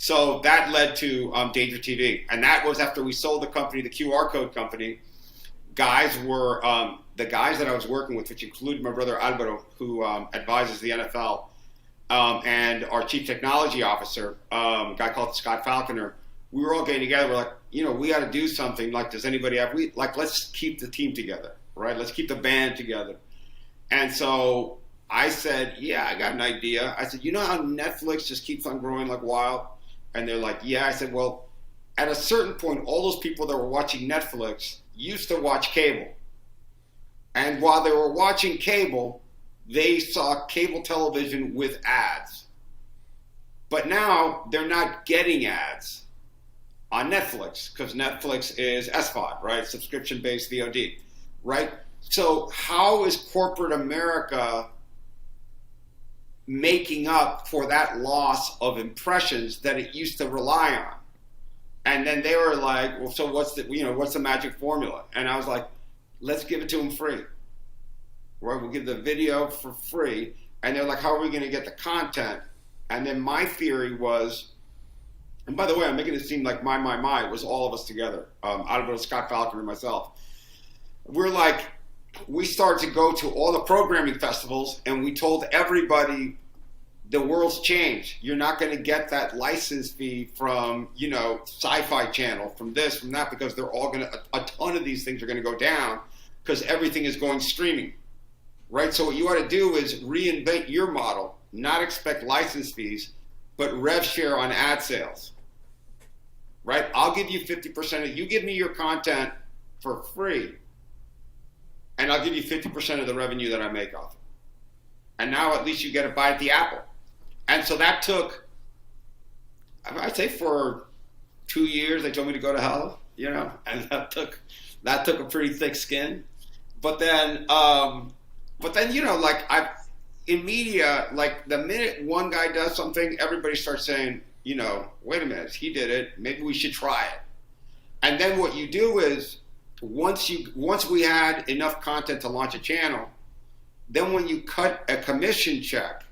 So that led to DangerTV, and that was after we sold the company, the QR code company. Guys were the guys that I was working with, which included my brother Alvaro, who advises the NFL, and our chief technology officer, a guy called Scott Falconer. We were all getting together. We're like, we got to do something. Like, does anybody have? Let's keep the team together, right? Let's keep the band together. And so I said, yeah, I got an idea. I said, you know how Netflix just keeps on growing like wild? And they're like, yeah. I said, well, at a certain point, all those people that were watching Netflix used to watch cable. And while they were watching cable, they saw cable television with ads. But now they're not getting ads on Netflix because Netflix is SVOD, right? Subscription-based VOD, right? So how is corporate America making up for that loss of impressions that it used to rely on? And then they were like, well, so what's the magic formula? And I was like, let's give it to them free. Right? We'll give the video for free. And they're like, how are we going to get the content? And then my theory was, and by the way, I'm making it seem like my, it was all of us together, out of Scott Falconer and myself. We started to go to all the programming festivals, and we told everybody, the world's changed. You're not going to get that license fee from, Sci-Fi Channel, from this, from that, because they're all a ton of these things are going to go down because everything is going streaming, right? So what you ought to do is reinvent your model, not expect license fees, but rev share on ad sales, right? I'll give you 50% of, you give me your content for free, and I'll give you 50% of the revenue that I make off it. And now at least you get a bite at the apple. And so that took, I'd say for 2 years, they told me to go to hell, and that took a pretty thick skin. But then, in media, like the minute one guy does something, everybody starts saying, wait a minute, he did it, maybe we should try it. And then what you do is, once we had enough content to launch a channel, then when you cut a commission check,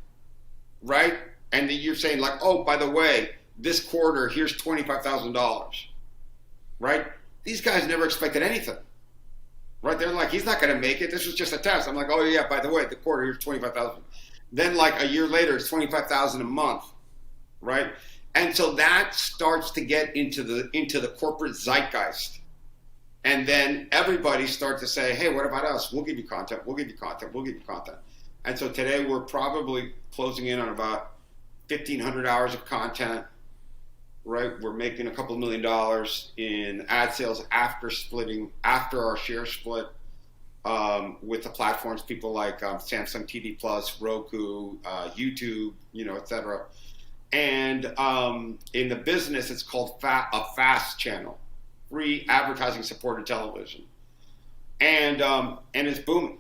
right? And then you're saying like, oh, by the way, this quarter, here's $25,000, right? These guys never expected anything, right? They're like, he's not going to make it. This was just a test. I'm like, oh yeah, by the way, the quarter, here's $25,000. Then like a year later, it's $25,000 a month, right? And so that starts to get into the corporate zeitgeist. And then everybody starts to say, hey, what about us? We'll give you content. We'll give you content. We'll give you content. And so today we're probably closing in on about 1,500 hours of content, right? We're making a couple $1 million in ad sales after our share split with the platforms, people like Samsung TV Plus, Roku, YouTube, et cetera. And in the business, it's called a FAST channel. Free advertising supported television, and it's booming.